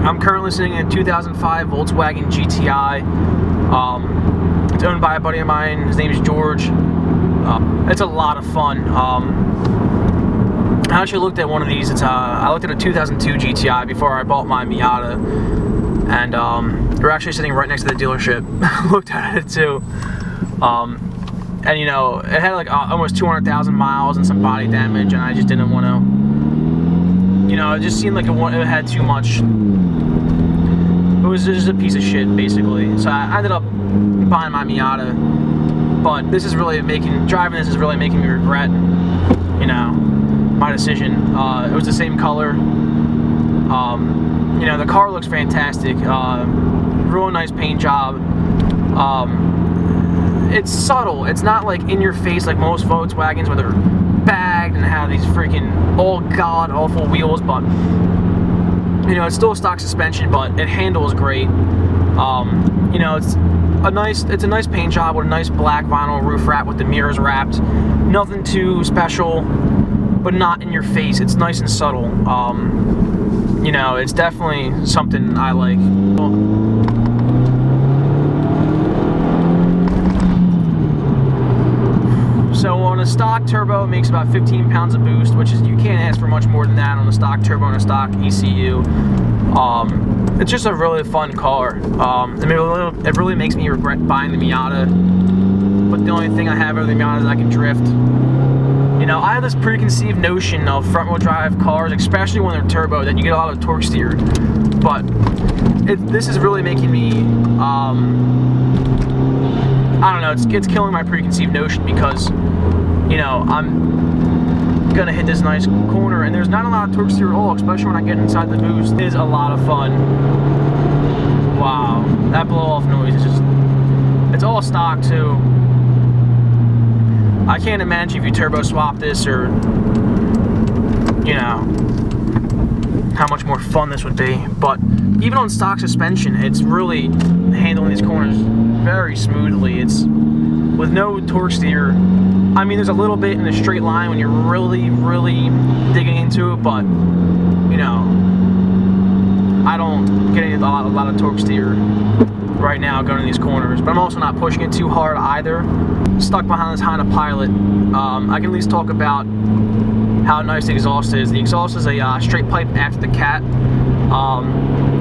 I'm currently sitting in a 2005 Volkswagen GTI. It's owned by a buddy of mine. His name is George. It's a lot of fun. I actually looked at one of these. I looked at a 2002 GTI before I bought my Miata, and we're actually sitting right next to the dealership. Looked at it too. And you know, it had like almost 200,000 miles and some body damage, and I just didn't want to. You know, it just seemed like it had too much. It was just a piece of shit, basically. So I ended up buying my Miata. But this is really driving this is really making me regret, you know, my decision. It was the same color. You know, the car looks fantastic. Real nice paint job. It's subtle. It's not like in your face like most Volkswagens where they're bagged and have these freaking god awful wheels, but you know, it's still a stock suspension, but it handles great. You know, it's a nice paint job with a nice black vinyl roof wrap with the mirrors wrapped. Nothing too special, but not in your face. It's nice and subtle. You know, it's definitely something I like. So on a stock turbo, it makes about 15 pounds of boost, which is, you can't ask for much more than that on a stock turbo and a stock ECU. It's just a really fun car. I mean, it really makes me regret buying the Miata, but the only thing I have over the Miata is I can drift. You know, I have this preconceived notion of front-wheel drive cars, especially when they're turbo, that you get a lot of torque steer. But this is really making me, I don't know, it's killing my preconceived notion, because, you know, I'm gonna hit this nice corner and there's not a lot of torque steer at all, especially when I get inside the boost. It is a lot of fun. Wow, that blow off noise is just, it's all stock too. I can't imagine if you turbo swap this, or, you know, how much more fun this would be. But even on stock suspension, it's really handling these corners very smoothly. It's with no torque steer. I mean, there's a little bit in a straight line when you're really, really digging into it, but, you know, I don't get a lot of torque steer right now going in these corners, but I'm also not pushing it too hard either. Stuck behind this Honda Pilot. I can at least talk about how nice the exhaust is. The exhaust is a straight pipe after the Cat.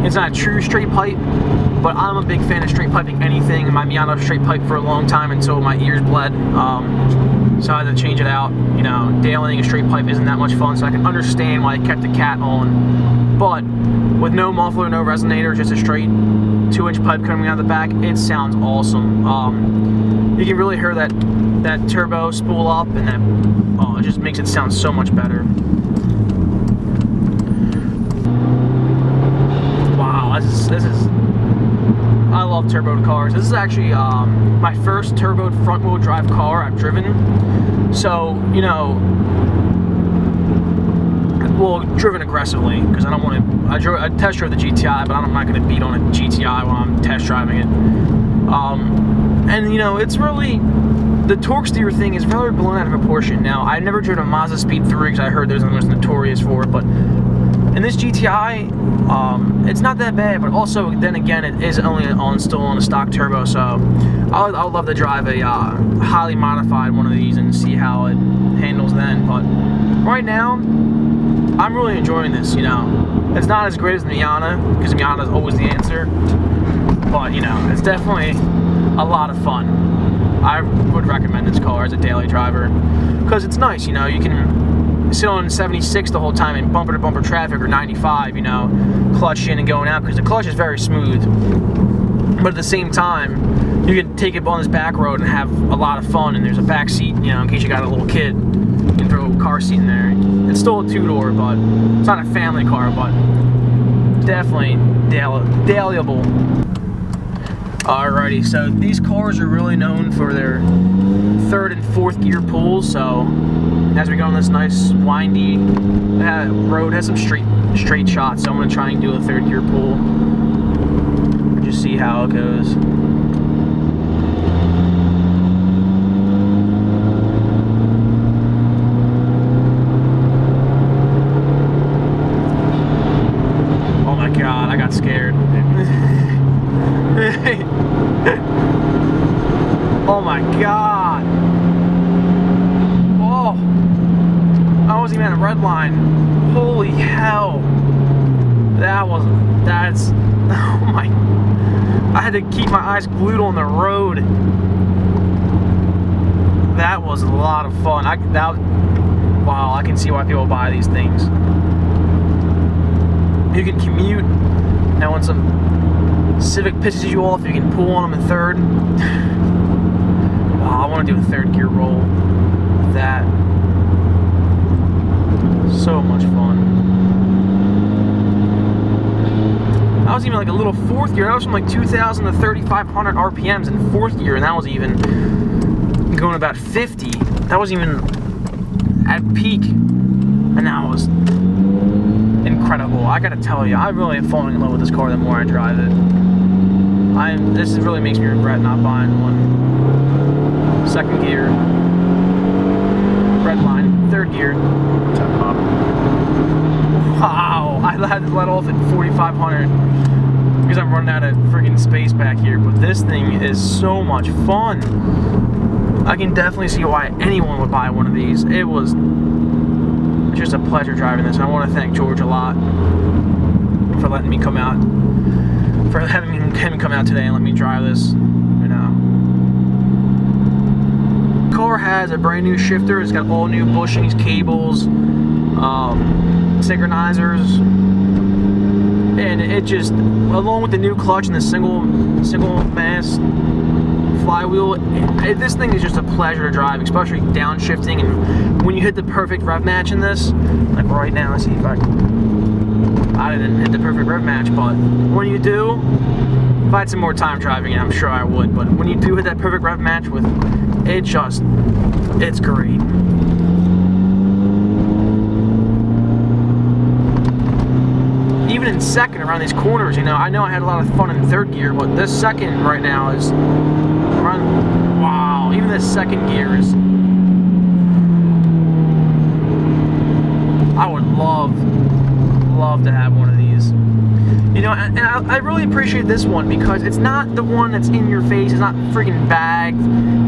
It's not a true straight pipe, but I'm a big fan of straight piping anything. My Miata straight pipe for a long time until my ears bled. So I had to change it out. You know, dailing a straight pipe isn't that much fun, so I can understand why I kept the Cat on. But with no muffler, no resonator, just a straight 2-inch pipe coming out the back, it sounds awesome. You can really hear that turbo spool up, and that, oh, it just makes it sound so much better. Wow, this is I love turboed cars. This is actually my first turboed front-wheel drive car I've driven. So, you know, well, driven aggressively, because I don't want to. I test drove the GTI, but I'm not going to beat on a GTI while I'm test driving it. And you know, it's really, the torque steer thing is really blown out of proportion. Now, I've never driven a Mazda Speed 3 because I heard those are the most notorious for it, but in this GTI, it's not that bad, but also, then again, it is only still on a stock turbo, so I would love to drive a highly modified one of these and see how it handles then. But right now, I'm really enjoying this, you know. It's not as great as the Miata, because the Miata is always the answer, But, you know, it's definitely a lot of fun. I would recommend this car as a daily driver because it's nice, you know. You can sit on 76 the whole time in bumper-to-bumper traffic, or 95, you know, clutch in and going out, because the clutch is very smooth. But at the same time, you can take it on this back road and have a lot of fun, and there's a back seat, you know, in case you got a little kid. You can throw a car seat in there. It's still a two-door, but it's not a family car, but definitely dailyable. Alrighty, so these cars are really known for their third and fourth gear pulls. So as we go on this nice windy road, has some straight shots. So I'm gonna try and do a third gear pull. Just see how it goes. Oh my God, I got scared. Oh my God. Oh, I wasn't even at a red line. Holy hell. That's, oh my, I had to keep my eyes glued on the road. That was a lot of fun. Wow, I can see why people buy these things. You can commute, and when some Civic pisses you off, you can pull on them in third. Wow, I want to do a third gear roll with that. So much fun. I was even like a little fourth gear. I was from like 2,000 to 3,500 RPMs in fourth gear, and that was even going about 50. That was even at peak, and that was incredible. I gotta tell you, I really am falling in love with this car the more I drive it. This really makes me regret not buying one. Second gear, red line, third gear, top pop. Wow, I had to let off at 4,500 because I'm running out of freaking space back here. But this thing is so much fun. I can definitely see why anyone would buy one of these. It was just a pleasure driving this. And I want to thank George a lot for letting me come out, for having him come out today and let me drive this. You know, car has a brand new shifter. It's got all new bushings, cables, synchronizers, and it just, along with the new clutch and the single mass flywheel, this thing is just a pleasure to drive, especially downshifting. And when you hit the perfect rev match in this, like right now, let's see if I didn't hit the perfect rev match, but when you do, if I had some more time driving it, I'm sure I would, but when you do hit that perfect rev match with it, it's great. Even in second around these corners, you know, I know I had a lot of fun in third gear, but this second right now is around, wow, even this second gear is, I would love to have one of these. You know, and I really appreciate this one because it's not the one that's in your face, it's not freaking bagged.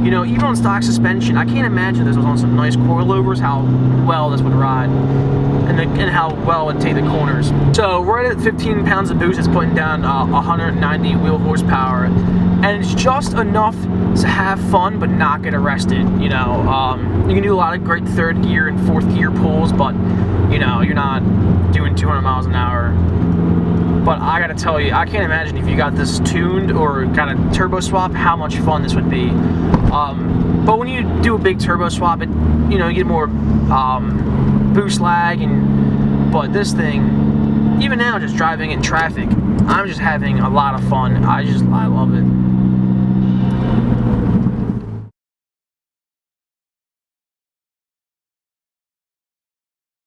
You know, even on stock suspension, I can't imagine this was on some nice coilovers, how well this would ride and how well it would take the corners. So right at 15 pounds of boost, it's putting down 190 wheel horsepower, and it's just enough to have fun but not get arrested. You know, you can do a lot of great third gear and fourth gear pulls, but you know, you're not doing 200 miles an hour. But I gotta tell you, I can't imagine if you got this tuned or got a turbo swap, how much fun this would be. But when you do a big turbo swap, it, you know, you get more boost lag, but this thing, even now, just driving in traffic, I'm just having a lot of fun. I love it.